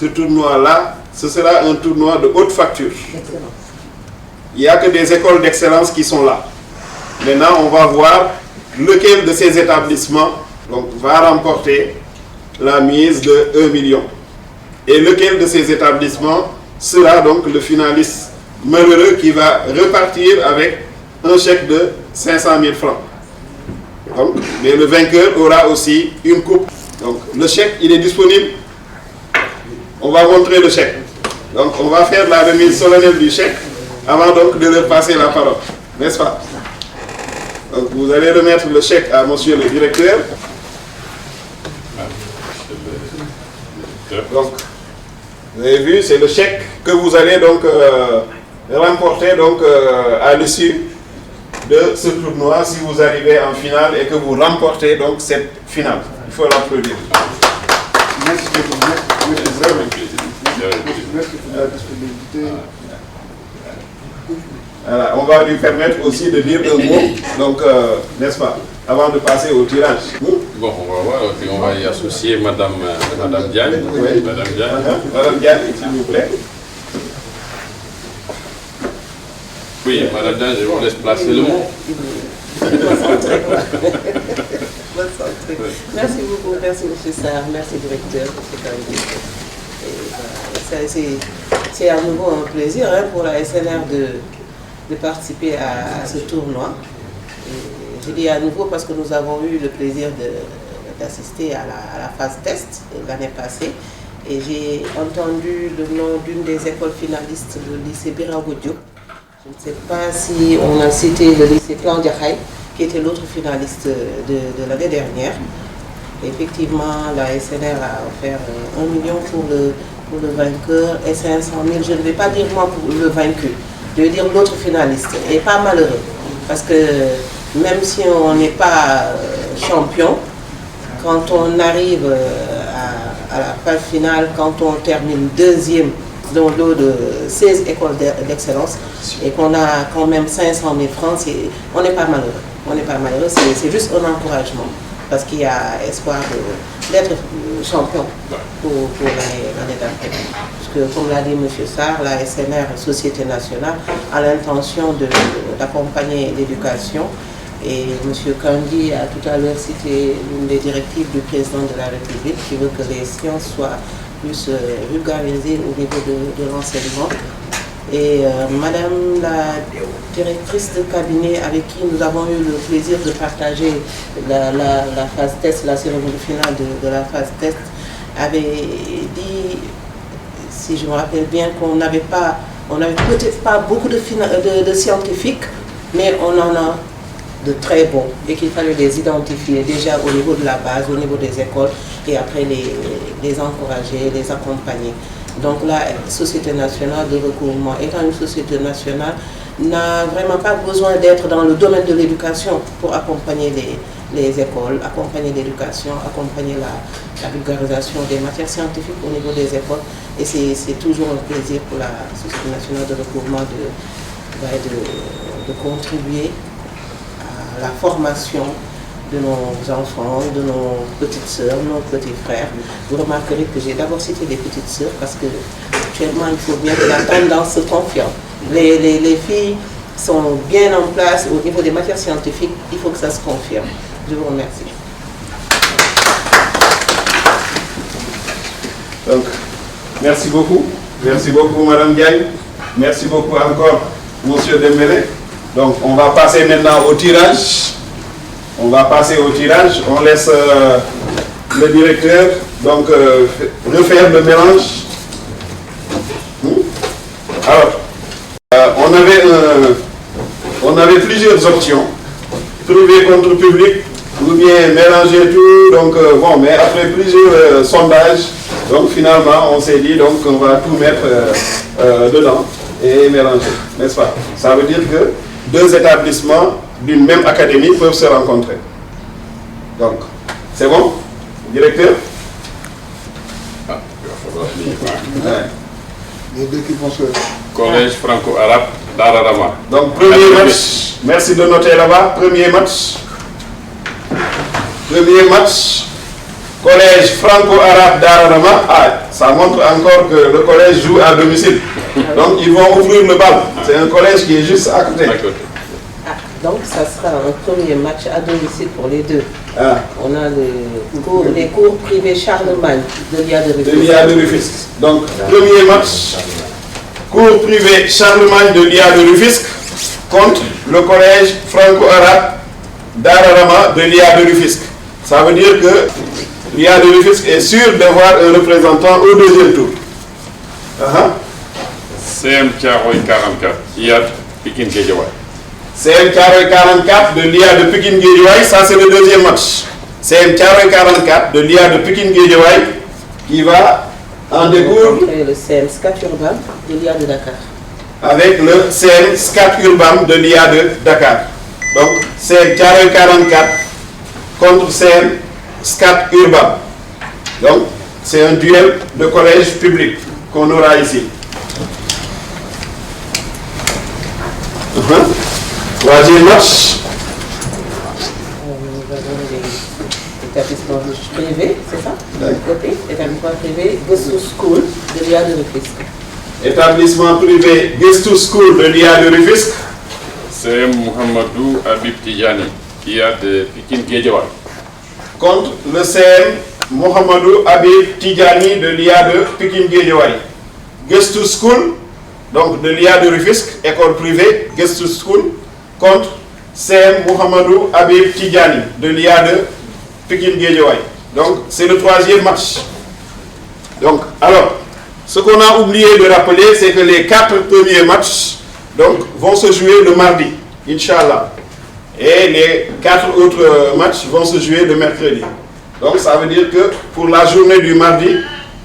ce tournoi-là, ce sera un tournoi de haute facture. Il n'y a que des écoles d'excellence qui sont là. Maintenant, on va voir lequel de ces établissements donc, va remporter la mise de 1 million. Et lequel de ces établissements sera donc le finaliste malheureux qui va repartir avec un chèque de 500 000 francs. Donc, mais le vainqueur aura aussi une coupe. Donc, le chèque, il est disponible. On va montrer le chèque. Donc, on va faire la remise solennelle du chèque avant donc de leur passer la parole. N'est-ce pas? Donc, vous allez remettre le chèque à monsieur le directeur. Donc, vous avez vu, c'est le chèque que vous allez donc remporter donc, à l'issue de ce tournoi si vous arrivez en finale et que vous remportez donc cette finale. Il faut l'applaudir. Merci pour la disponibilité. Voilà, on va lui permettre aussi de dire un mot, donc n'est-ce pas, avant de passer au tirage. Bon, on va voir, on va y associer Madame Diagne. Oui. Madame Diagne. Madame Diagne, s'il vous plaît. Oui, Madame Diagne, je vous laisse placer le mot. Merci beaucoup, merci M. Sarr, merci directeur, c'est à nouveau un plaisir pour la SNR de participer à ce tournoi. Et je dis à nouveau parce que nous avons eu le plaisir d'assister à la phase test l'année passée. Et j'ai entendu le nom d'une des écoles finalistes, le lycée Birago Diop. Je ne sais pas si on a cité le lycée Plan Diakhaï, qui était l'autre finaliste de l'année dernière. Et effectivement, la SNR a offert 1 million pour le vainqueur et 500 000. Je ne vais pas dire moi pour le vaincu, je vais dire l'autre finaliste. Et pas malheureux, parce que même si on n'est pas champion, quand on arrive à la phase finale, quand on termine deuxième dans l'eau de 16 écoles d'excellence et qu'on a quand même 500 000 francs, on n'est pas malheureux. On n'est pas malheureux, c'est juste un encouragement parce qu'il y a espoir d'être champion pour l'année d'après. Parce que comme l'a dit M. Sarr, la SNR, Société Nationale, a l'intention d'accompagner l'éducation. Et M. Kandi a tout à l'heure cité l'une des directives du président de la République qui veut que les sciences soient plus vulgarisées au niveau de l'enseignement. Et Madame la directrice de cabinet avec qui nous avons eu le plaisir de partager la phase test, la cérémonie finale de la phase test, avait dit, si je me rappelle bien, qu'on n'avait peut-être pas beaucoup de scientifiques, mais on en a de très bons et qu'il fallait les identifier déjà au niveau de la base, au niveau des écoles et après les encourager, les accompagner. Donc la Société nationale de recouvrement, étant une société nationale, n'a vraiment pas besoin d'être dans le domaine de l'éducation pour accompagner les écoles, accompagner l'éducation, accompagner la vulgarisation des matières scientifiques au niveau des écoles. Et c'est toujours un plaisir pour la Société nationale de recouvrement de contribuer à la formation de nos enfants, de nos petites sœurs, nos petits frères. Vous remarquerez que j'ai d'abord cité les petites sœurs parce que actuellement il faut bien que la tendance se confirme. Les filles sont bien en place au niveau des matières scientifiques, il faut que ça se confirme. Je vous remercie. Donc, merci beaucoup. Merci beaucoup Madame Diagne. Merci beaucoup encore Monsieur Dembélé. Donc on va passer maintenant au tirage. On va passer au tirage. On laisse le directeur donc refaire le mélange. Alors, on avait plusieurs options. Trouver contre public ou bien mélanger tout. Donc bon, mais après plusieurs sondages, donc finalement on s'est dit donc on va tout mettre dedans et mélanger, n'est-ce pas? Ça veut dire que deux établissements d'une même académie peuvent se rencontrer. Donc, c'est bon, directeur? Les deux qui vont se... Collège franco-arabe d'Ararama. Donc, premier match, merci de noter là-bas, premier match. Premier match, collège franco-arabe d'Ararama. Ah, ça montre encore que le collège joue à domicile. Donc ils vont ouvrir le bal. C'est un collège qui est juste à côté. Ah, donc ça sera un premier match à domicile pour les deux. Ah. On a les cours privés Charlemagne de l'IA de Rufisque. Donc premier match, cours privé Charlemagne de l'IA de Rufisque contre le collège franco-arabe d'Ararama de l'IA de Rufisque. Ça veut dire que l'IA de Rufisque est sûr d'avoir un représentant au deuxième tour. CM Thiaroye 44, IA de Pikine Guédiawaye. CM Thiaroye 44 de l'IA de Pikine Guédiawaye, ça c'est le deuxième match. CM Thiaroye 44 de l'IA de Pikine Guédiawaye qui va en découdre le CM Scat Urbam de l'IA de Dakar. Avec le CM Scat Urbam de l'IA de Dakar. Donc CM Thiaroye 44 contre CM Scat Urbam. Donc c'est un duel de collège public qu'on aura ici. Troisième match. Nous avons les établissements privés, c'est ça? Côté, établissement privé Gestou School de l'IA de Rufisque. Établissement privé Gestou School de l'IA de Rufisque. CM Mohamedou Habib Tidjani, IA de Pikine Guédiawaye. Contre le CM Mohamedou Habib Tidjani de l'IA de Pikine Guédiawaye. Gestou School, donc de l'IA de Rufisque, école privée Gestou School, contre CM Mohamedou Habib Tidjani de l'IA de Pikine Guédiawaye. Donc c'est le troisième match. Donc alors, ce qu'on a oublié de rappeler, c'est que les 4 premiers matchs donc, vont se jouer le mardi, Inch'Allah. Et les 4 autres matchs vont se jouer le mercredi. Donc ça veut dire que pour la journée du mardi,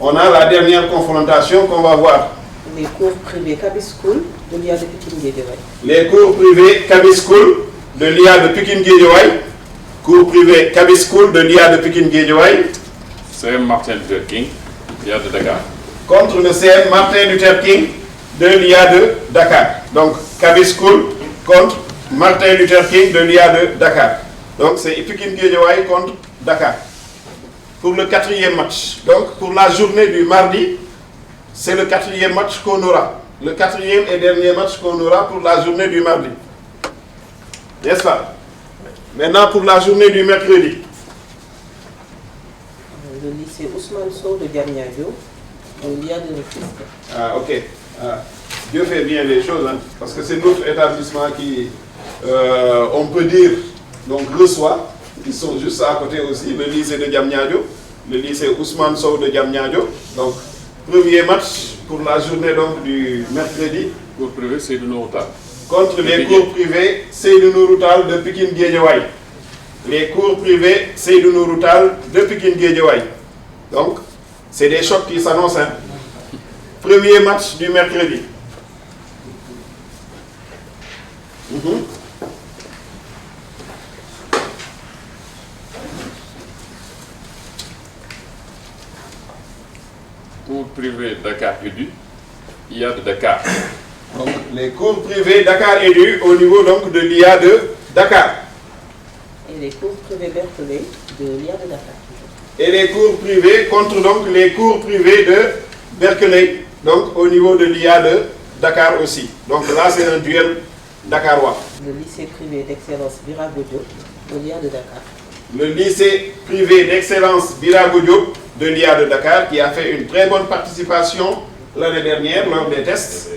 on a la dernière confrontation qu'on va voir. Les cours privés Kaby School de l'IA de Pikine Guédiawaye. Les cours privés Kaby School de l'IA de Pikine Guédiawaye. Cours privé Kaby School de l'IA de Pikine Guédiawaye. CM Martin Luther King, IA de Dakar. Contre le CM Martin Luther King de l'IA de Dakar. Donc Kaby School contre Martin Luther King de l'IA de Dakar. Donc c'est Pikine Guédiawaye contre Dakar. Pour le 4e match. Donc pour la journée du mardi, c'est le 4e match qu'on aura. Le 4e et dernier match qu'on aura pour la journée du mardi. N'est-ce pas? Maintenant pour la journée du mercredi. Le lycée Ousmane Sow de Diamniadio, de l'IA de Rufisque. Ah ok. Ah. Dieu fait bien les choses, hein, parce que c'est notre établissement qui, on peut dire, donc reçoit. Ils sont juste à côté aussi, le lycée de Diamniadio, le lycée Ousmane Sow de Diamniadio. Donc premier match pour la journée donc, du mercredi. Cours privé Seydou Nouroutal. Contre les cours privés Seydou Nouroutal de Pikine Guédiawaye. Les cours privés Seydou Nouroutal de Pikine Guédiawaye. Donc, c'est des chocs qui s'annoncent. Hein. Premier match du mercredi. Cours privé Dakar Edu, IA de Dakar. Donc, les cours privés Dakar Edu au niveau donc, de l'IA de Dakar. Et les cours privés Berkeley de l'IA de Dakar. Et les cours privés contre donc les cours privés de Berkeley, donc au niveau de l'IA de Dakar aussi. Donc là, c'est un duel dakarois. Le lycée privé d'excellence Birago Diop de l'IA de Dakar. Le lycée privé d'excellence Birago Diop de l'IA de Dakar qui a fait une très bonne participation l'année dernière lors des tests.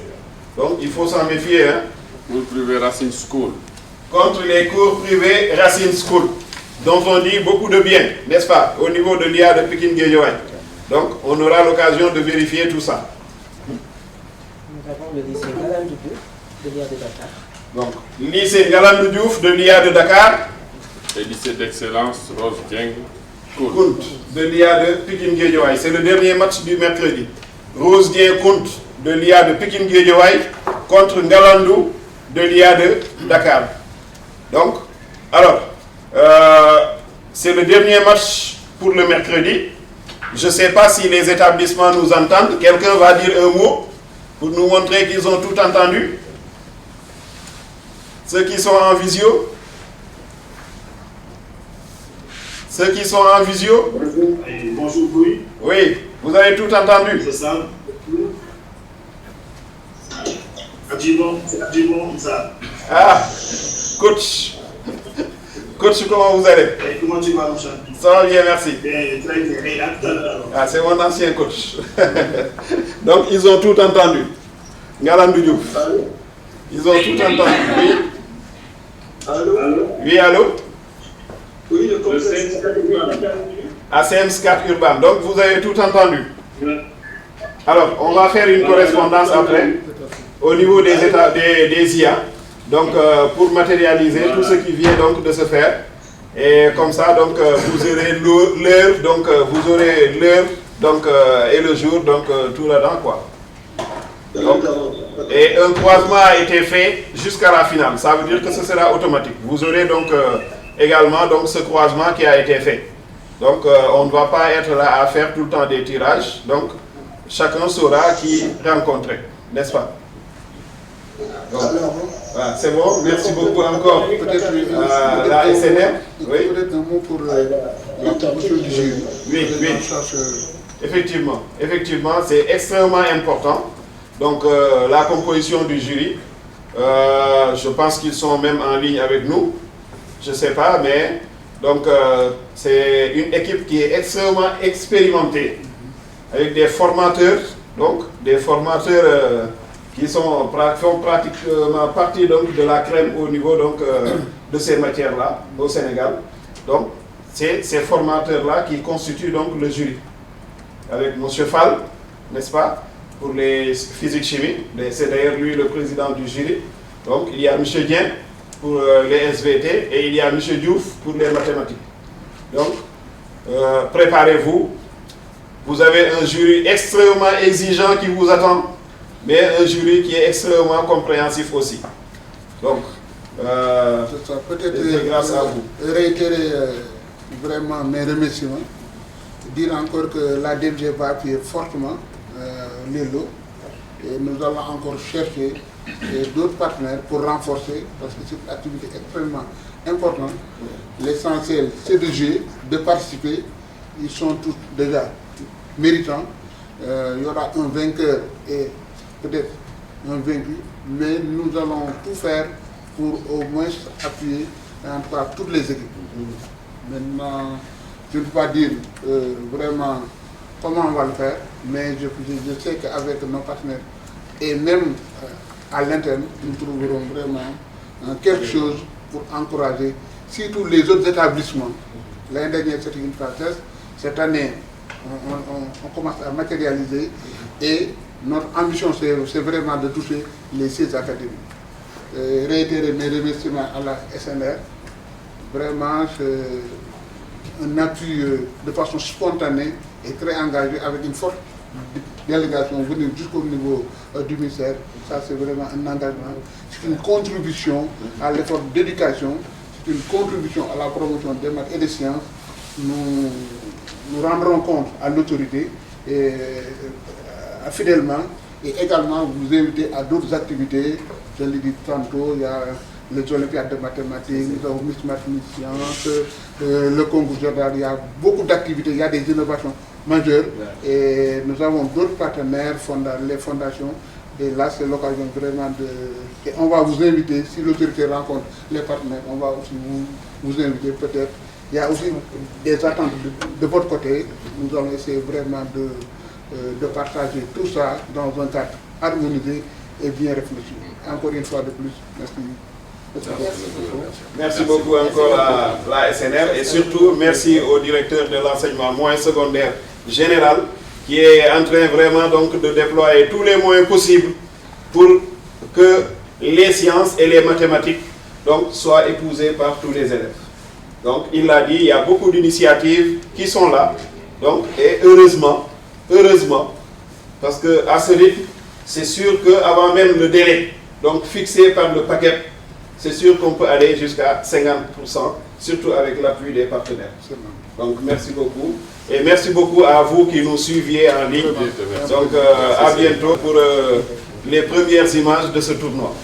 Donc il faut s'en méfier. Hein. Cours privé Racine School. Contre les cours privés Racine School, dont on dit beaucoup de bien, n'est-ce pas, au niveau de l'IA de Pikine Guédiawaye. Donc on aura l'occasion de vérifier tout ça. Nous avons le lycée Galandou Diouf de l'IA de Dakar. Donc, lycée Galandou Diouf de l'IA de Dakar. Et lycée d'excellence Rose Dieng Kout de l'IA de Pikine Guédiawaye. C'est le dernier match du mercredi. Rose Dieng Kout de l'IA de Pikine Guédiawaye contre Galandou de l'IA de Dakar. Donc, alors, c'est le dernier match pour le mercredi. Je ne sais pas si les établissements nous entendent. Quelqu'un va dire un mot pour nous montrer qu'ils ont tout entendu. Ceux qui sont en visio. Ceux qui sont en visio? Bonjour, oui. Oui, vous avez tout entendu? C'est ça. Adjumant, ça. Ah, coach. Coach, comment vous allez? Et comment tu vas, mon cher? Ça va bien, merci. Bien, très bien. Et à tout à l'heure. Ah, c'est mon ancien coach. Donc, ils ont tout entendu. Ngalandou Diouf. Ils ont tout entendu. Oui. Allô? Oui, allô? Oui, le conseil. À CM4 Urban. Donc, vous avez tout entendu. Alors, on va faire une correspondance après au niveau des états des IA. Donc, pour matérialiser tout ce qui vient donc de se faire. Et comme ça, donc, vous aurez l'heure, donc, vous aurez l'heure, donc, et le jour, donc, tout là-dedans, quoi. Donc, et un croisement a été fait jusqu'à la finale. Ça veut dire que ce sera automatique. Vous aurez donc également donc, ce croisement qui a été fait. Donc, on ne va pas être là à faire tout le temps des tirages. Donc, chacun saura qui rencontrer, n'est-ce pas? Voilà, c'est bon, merci beaucoup encore. Peut-être La SNR. Oui. Peut-être un mot pour la promotion du jury. Oui, oui. Effectivement, c'est extrêmement important. Donc, la composition du jury, je pense qu'ils sont même en ligne avec nous. Je ne sais pas, mais donc c'est une équipe qui est extrêmement expérimentée, avec des formateurs, donc des formateurs qui font pratiquement partie donc, de la crème au niveau donc, de ces matières-là au Sénégal. Donc, c'est ces formateurs-là qui constituent donc le jury. Avec M. Fall, n'est-ce pas, pour les physiques-chimie, c'est d'ailleurs lui le président du jury. Donc, il y a M. Dien pour les SVT et il y a M. Diouf pour les mathématiques. Donc, préparez-vous. Vous avez un jury extrêmement exigeant qui vous attend, mais un jury qui est extrêmement compréhensif aussi. Donc, peut-être grâce à vous. Réitérer vraiment mes remerciements. Dire encore que la DMG va appuyer fortement les lots et nous allons encore chercher d'autres partenaires pour renforcer parce que c'est une activité extrêmement importante. L'essentiel c'est de jouer, de participer. Ils sont tous déjà méritants. Il y aura un vainqueur et peut-être un vaincu, mais nous allons tout faire pour au moins appuyer en tout cas toutes les équipes. Maintenant, je ne peux pas dire vraiment comment on va le faire, mais je sais qu'avec nos partenaires et même à l'interne, nous trouverons vraiment quelque chose pour encourager surtout les autres établissements. L'année dernière, c'était une phase. Cette année, on commence à matérialiser et notre ambition, c'est vraiment de toucher les 6 académies. Réitérer mes remerciements à la SNR. Vraiment, un appui de façon spontanée et très engagé avec une forte délégation venue jusqu'au niveau du ministère. Ça, c'est vraiment un engagement. C'est une contribution à l'effort d'éducation, c'est une contribution à la promotion des maths et des sciences. Nous rendrons compte à l'autorité fidèlement et également vous inviter à d'autres activités. Je l'ai dit tantôt, il y a les Olympiades de mathématiques, nous avons Miss Mathématiciens, le concours Jordan, il y a beaucoup d'activités, il y a des innovations majeures et nous avons d'autres partenaires, les fondations, et là c'est l'occasion vraiment de... Et on va vous inviter, si l'autorité rencontre les partenaires, on va aussi vous inviter peut-être. Il y a aussi des attentes de votre côté, nous allons essayer vraiment de partager tout ça dans un cadre harmonisé et bien réfléchi. Encore une fois de plus, merci. Merci beaucoup encore à la SNR et surtout merci au directeur de l'enseignement moyen secondaire général qui est en train vraiment donc de déployer tous les moyens possibles pour que les sciences et les mathématiques donc, soient épousées par tous les élèves. Donc il l'a dit, il y a beaucoup d'initiatives qui sont là. Donc, et heureusement, parce qu'à ce rythme, c'est sûr qu'avant même le délai donc fixé par le paquet, c'est sûr qu'on peut aller jusqu'à 50%, surtout avec l'appui des partenaires. Donc merci beaucoup. Et merci beaucoup à vous qui nous suiviez en ligne. Donc à bientôt pour les premières images de ce tournoi.